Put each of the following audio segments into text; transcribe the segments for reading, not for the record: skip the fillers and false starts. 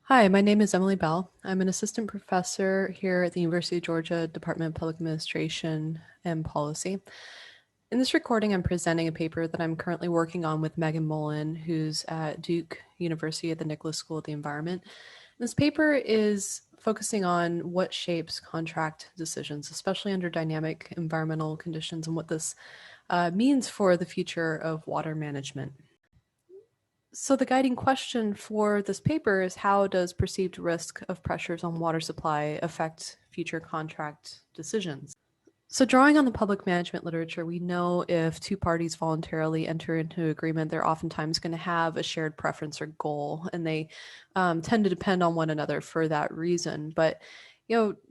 Hi, my name is Emily Bell. I'm an assistant professor here at the University of Georgia Department of Public Administration and Policy. In this recording, I'm presenting a paper that I'm currently working on with Megan Mullen, who's at Duke University at the Nicholas School of the Environment. This paper is focusing on what shapes contract decisions, especially under dynamic environmental conditions, and what this means for the future of water management. So the guiding question for this paper is, how does perceived risk of pressures on water supply affect future contract decisions? So drawing on the public management literature, we know if two parties voluntarily enter into agreement, they're oftentimes going to have a shared preference or goal, and they tend to depend on one another for that reason. But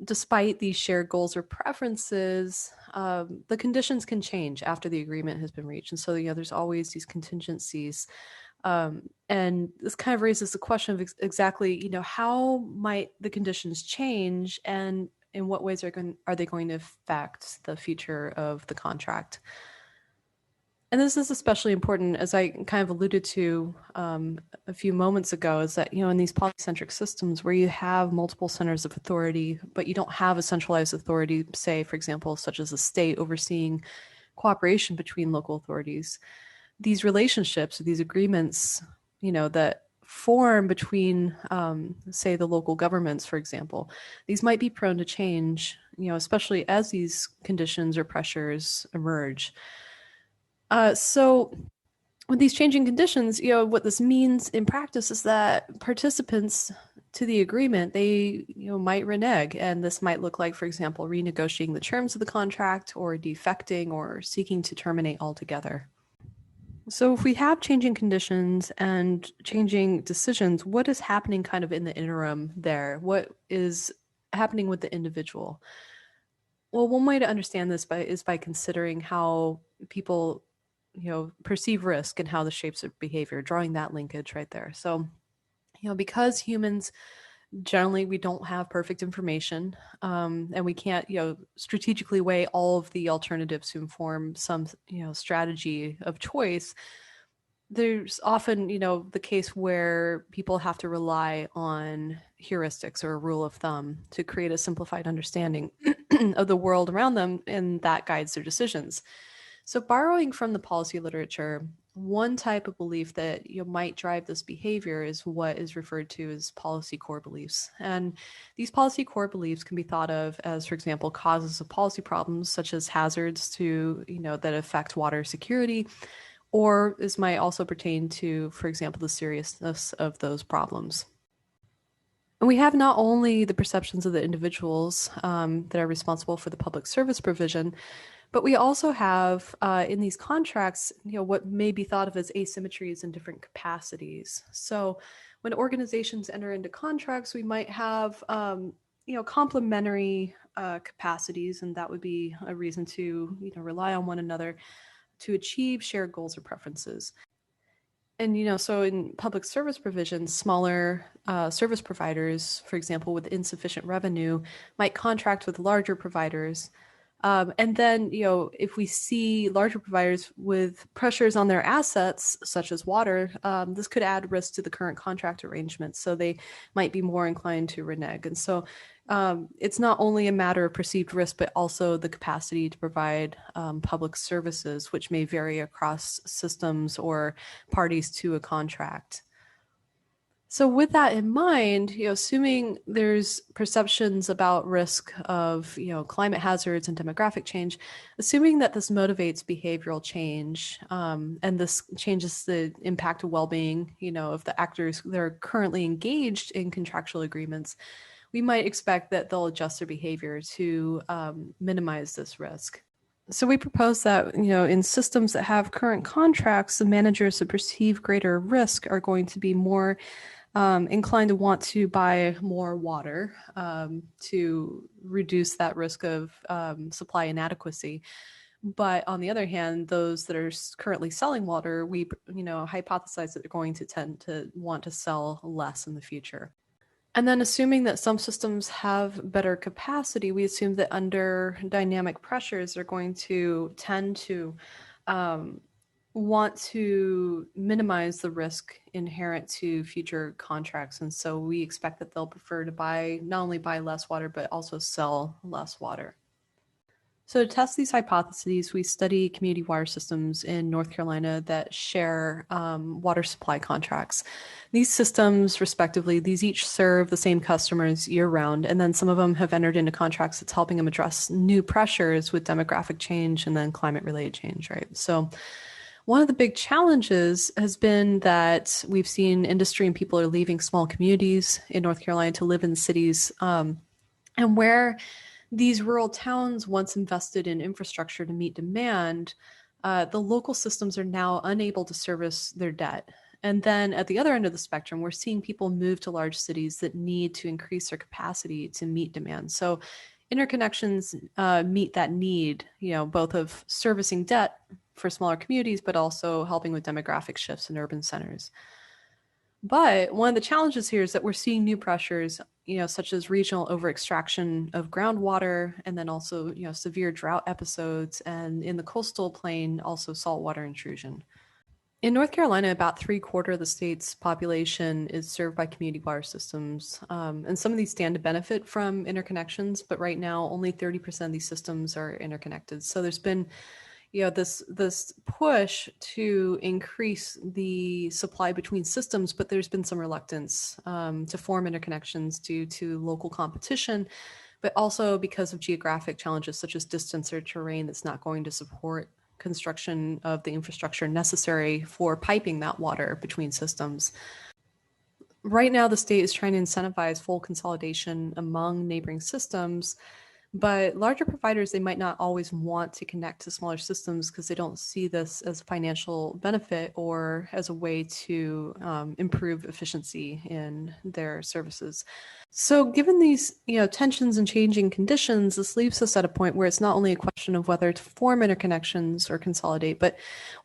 despite these shared goals or preferences, the conditions can change after the agreement has been reached. And so, there's always these contingencies. And this kind of raises the question of exactly, how might the conditions change, and in what ways are they going to affect the future of the contract? And this is especially important, as I kind of alluded to a few moments ago, is that, in these polycentric systems where you have multiple centers of authority, but you don't have a centralized authority, say, for example, such as a state overseeing cooperation between local authorities, these relationships, these agreements, that form between, say, the local governments, for example, these might be prone to change, especially as these conditions or pressures emerge. So with these changing conditions, what this means in practice is that participants to the agreement, they might renege, and this might look like, for example, renegotiating the terms of the contract, or defecting, or seeking to terminate altogether. So if we have changing conditions and changing decisions, what is happening kind of in the interim there? What is happening with the individual? Well, one way to understand this is by considering how people, perceive risk and how this shapes their behavior, drawing that linkage right there. So, because humans generally, we don't have perfect information, and we can't strategically weigh all of the alternatives to inform some strategy of choice. There's often the case where people have to rely on heuristics or a rule of thumb to create a simplified understanding of the world around them, and that guides their decisions. So borrowing from the policy literature, one type of belief that might drive this behavior is what is referred to as policy core beliefs. And these policy core beliefs can be thought of as, for example, causes of policy problems, such as hazards to, that affect water security, or this might also pertain to, for example, the seriousness of those problems. And we have not only the perceptions of the individuals that are responsible for the public service provision, but we also have in these contracts, what may be thought of as asymmetries in different capacities. So when organizations enter into contracts, we might have, complementary capacities, and that would be a reason to, rely on one another to achieve shared goals or preferences. And, so in public service provisions, smaller service providers, for example, with insufficient revenue, might contract with larger providers. And then, if we see larger providers with pressures on their assets, such as water, this could add risk to the current contract arrangements. So they might be more inclined to renege. And so it's not only a matter of perceived risk, but also the capacity to provide public services, which may vary across systems or parties to a contract. So with that in mind, assuming there's perceptions about risk of, climate hazards and demographic change, assuming that this motivates behavioral change, and this changes the impact of well-being, of the actors that are currently engaged in contractual agreements, we might expect that they'll adjust their behavior to minimize this risk. So we propose that, in systems that have current contracts, the managers that perceive greater risk are going to be more inclined to want to buy more water to reduce that risk of supply inadequacy. But on the other hand, those that are currently selling water, we hypothesize that they're going to tend to want to sell less in the future. And then assuming that some systems have better capacity, we assume that under dynamic pressures, they're going to tend to want to minimize the risk inherent to future contracts. And so we expect that they'll prefer to not only buy less water, but also sell less water. So to test these hypotheses, we study community water systems in North Carolina that share water supply contracts. These systems, respectively, these each serve the same customers year-round, and then some of them have entered into contracts that's helping them address new pressures with demographic change and then climate-related change, right? So one of the big challenges has been that we've seen industry and people are leaving small communities in North Carolina to live in cities, and where these rural towns once invested in infrastructure to meet demand, the local systems are now unable to service their debt. And then at the other end of the spectrum, we're seeing people move to large cities that need to increase their capacity to meet demand. So interconnections meet that need, both of servicing debt for smaller communities, but also helping with demographic shifts in urban centers. But one of the challenges here is that we're seeing new pressures, such as regional overextraction of groundwater, and then also, severe drought episodes, and in the coastal plain, also saltwater intrusion. In North Carolina, about 3/4 of the state's population is served by community water systems, and some of these stand to benefit from interconnections, but right now only 30% of these systems are interconnected. So there's been this push to increase the supply between systems, but there's been some reluctance to form interconnections due to local competition, but also because of geographic challenges such as distance or terrain that's not going to support construction of the infrastructure necessary for piping that water between systems. Right now, the state is trying to incentivize full consolidation among neighboring systems, but larger providers, they might not always want to connect to smaller systems because they don't see this as a financial benefit or as a way to improve efficiency in their services. So given these tensions and changing conditions, this leaves us at a point where it's not only a question of whether to form interconnections or consolidate, but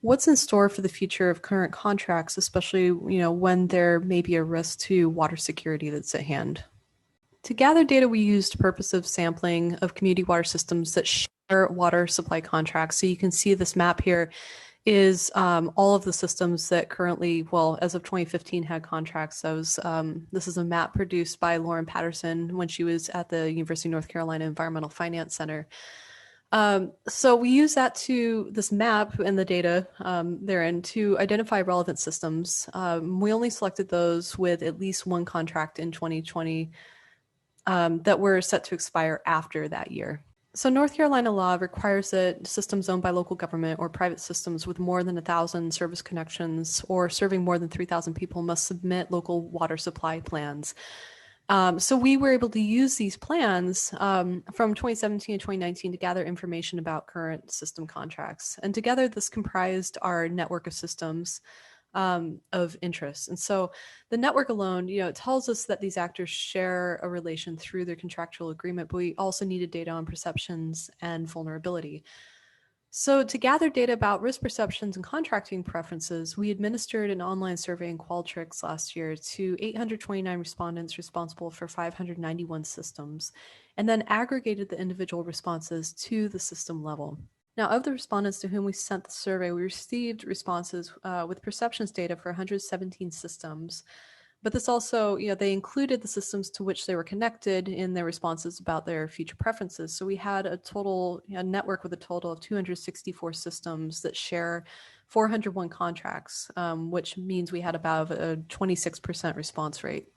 what's in store for the future of current contracts, especially when there may be a risk to water security that's at hand. To gather data, we used purposive sampling of community water systems that share water supply contracts. So you can see this map here is all of the systems that currently, as of 2015, had contracts. This is a map produced by Lauren Patterson when she was at the University of North Carolina Environmental Finance Center. So we use this map and the data therein to identify relevant systems. We only selected those with at least one contract in 2020 that were set to expire after that year. So North Carolina law requires that systems owned by local government or private systems with more than 1,000 service connections or serving more than 3,000 people must submit local water supply plans. So we were able to use these plans from 2017 to 2019 to gather information about current system contracts. And together this comprised our network of systems of interest. And so the network alone, it tells us that these actors share a relation through their contractual agreement, but we also needed data on perceptions and vulnerability. So to gather data about risk perceptions and contracting preferences, we administered an online survey in Qualtrics last year to 829 respondents responsible for 591 systems, and then aggregated the individual responses to the system level. Now, of the respondents to whom we sent the survey, we received responses with perceptions data for 117 systems. But this also, they included the systems to which they were connected in their responses about their future preferences. So we had a network with a total of 264 systems that share 401 contracts, which means we had about a 26% response rate.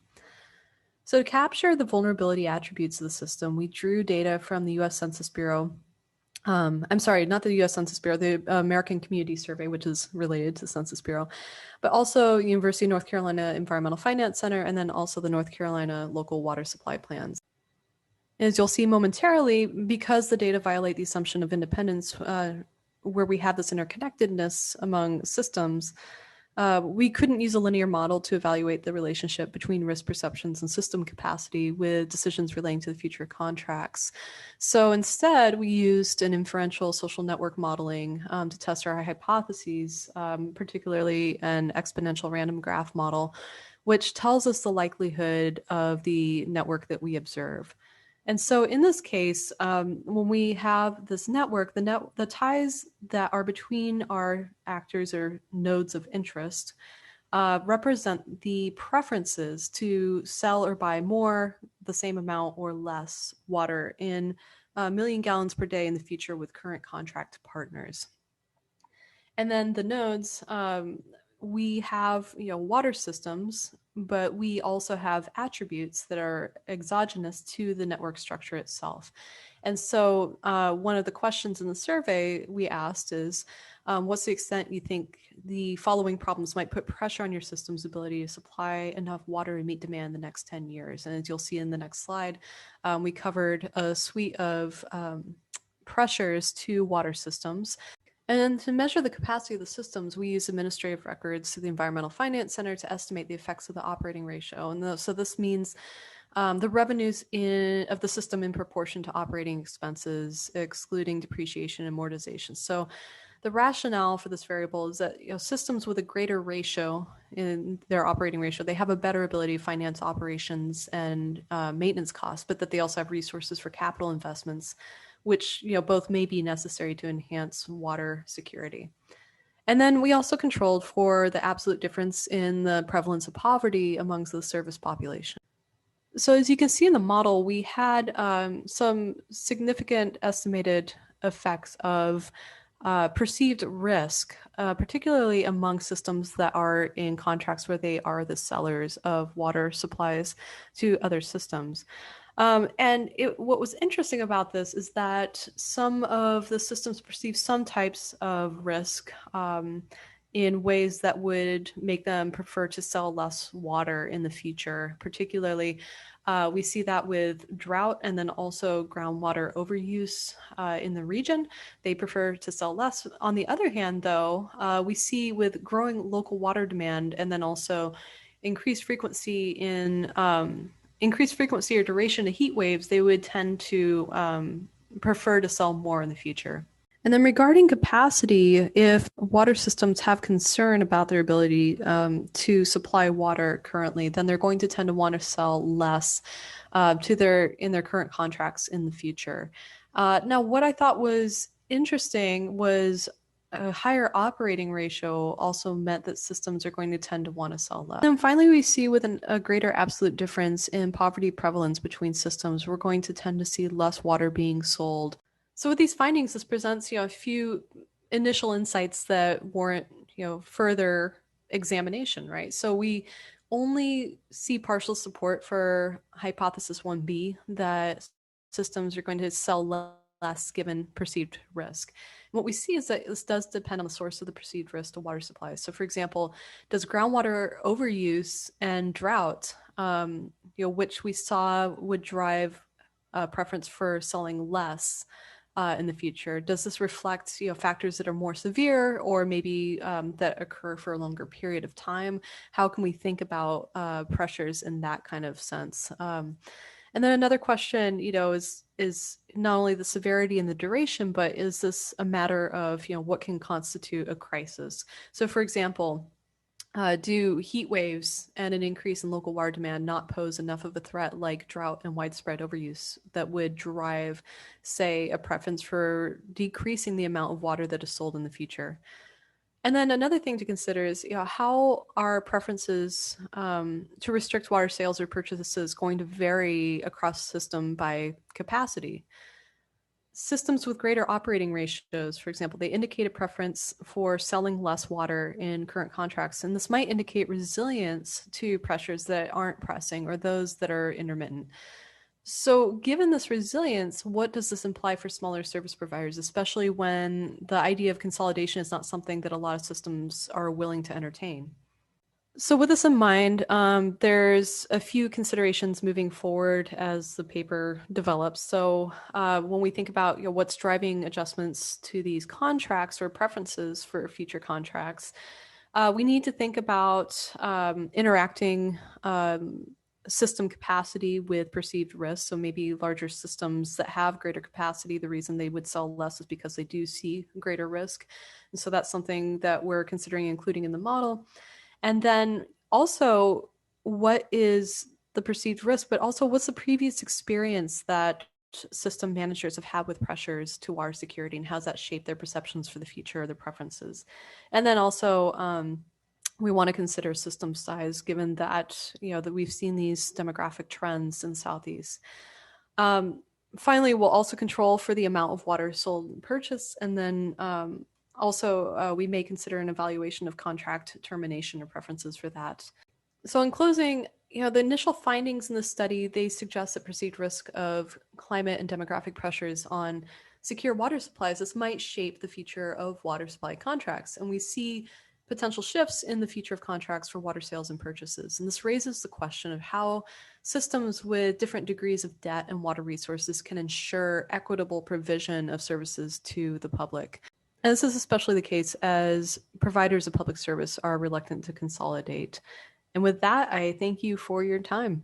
So to capture the vulnerability attributes of the system, we drew data from the U.S. Census Bureau. I'm sorry, not the U.S. Census Bureau, the American Community Survey, which is related to Census Bureau, but also University of North Carolina Environmental Finance Center, and then also the North Carolina Local Water Supply Plans. As you'll see momentarily, because the data violate the assumption of independence, where we have this interconnectedness among systems, we couldn't use a linear model to evaluate the relationship between risk perceptions and system capacity with decisions relating to the future contracts. So instead, we used an inferential social network modeling to test our hypotheses, particularly an exponential random graph model, which tells us the likelihood of the network that we observe. And so in this case, when we have this network, the ties that are between our actors or nodes of interest represent the preferences to sell or buy more, the same amount, or less water in a million gallons per day in the future with current contract partners. And then the nodes, we have water systems, but we also have attributes that are exogenous to the network structure itself. And so one of the questions in the survey we asked is, what's the extent you think the following problems might put pressure on your system's ability to supply enough water to meet demand in the next 10 years? And as you'll see in the next slide, we covered a suite of pressures to water systems. And to measure the capacity of the systems, we use administrative records to the Environmental Finance Center to estimate the effects of the operating ratio. And so this means the revenues of the system in proportion to operating expenses, excluding depreciation and amortization. So the rationale for this variable is that systems with a greater ratio in their operating ratio, they have a better ability to finance operations and maintenance costs, but that they also have resources for capital investments, which both may be necessary to enhance water security. And then we also controlled for the absolute difference in the prevalence of poverty amongst the service population. So as you can see in the model, we had some significant estimated effects of perceived risk, particularly among systems that are in contracts where they are the sellers of water supplies to other systems. And what was interesting about this is that some of the systems perceive some types of risk in ways that would make them prefer to sell less water in the future. Particularly, we see that with drought and then also groundwater overuse in the region. They prefer to sell less. On the other hand, though, we see with growing local water demand and then also increased frequency or duration of heat waves, they would tend to prefer to sell more in the future. And then regarding capacity, if water systems have concern about their ability to supply water currently, then they're going to tend to want to sell less in their current contracts in the future. Now, what I thought was interesting was a higher operating ratio also meant that systems are going to tend to want to sell less. And then finally, we see with a greater absolute difference in poverty prevalence between systems, we're going to tend to see less water being sold. So with these findings, this presents a few initial insights that warrant further examination, right? So we only see partial support for hypothesis 1b that systems are going to sell less given perceived risk. And what we see is that this does depend on the source of the perceived risk to water supplies. So for example, does groundwater overuse and drought, which we saw would drive a preference for selling less in the future, does this reflect factors that are more severe or maybe that occur for a longer period of time? How can we think about pressures in that kind of sense? And then another question, is not only the severity and the duration, but is this a matter of what can constitute a crisis? So, for example, do heat waves and an increase in local water demand not pose enough of a threat like drought and widespread overuse that would drive, say, a preference for decreasing the amount of water that is sold in the future? And then another thing to consider is how are preferences to restrict water sales or purchases going to vary across the system by capacity? Systems with greater operating ratios, for example, they indicate a preference for selling less water in current contracts, and this might indicate resilience to pressures that aren't pressing or those that are intermittent. So given this resilience, what does this imply for smaller service providers, especially when the idea of consolidation is not something that a lot of systems are willing to entertain? So with this in mind, there's a few considerations moving forward as the paper develops. So when we think about what's driving adjustments to these contracts or preferences for future contracts, we need to think about interacting system capacity with perceived risk. So maybe larger systems that have greater capacity, the reason they would sell less is because they do see greater risk. And so that's something that we're considering including in the model. And then also, what is the perceived risk, but also what's the previous experience that system managers have had with pressures to water security, and how's that shaped their perceptions for the future or their preferences. And then also, we want to consider system size, given that that we've seen these demographic trends in the Southeast. Finally, we'll also control for the amount of water sold and purchased, and then also we may consider an evaluation of contract termination or preferences for that. So in closing, the initial findings in the study, they suggest that perceived risk of climate and demographic pressures on secure water supplies, this might shape the future of water supply contracts. And we see potential shifts in the future of contracts for water sales and purchases. And this raises the question of how systems with different degrees of debt and water resources can ensure equitable provision of services to the public. And this is especially the case as providers of public service are reluctant to consolidate. And with that, I thank you for your time.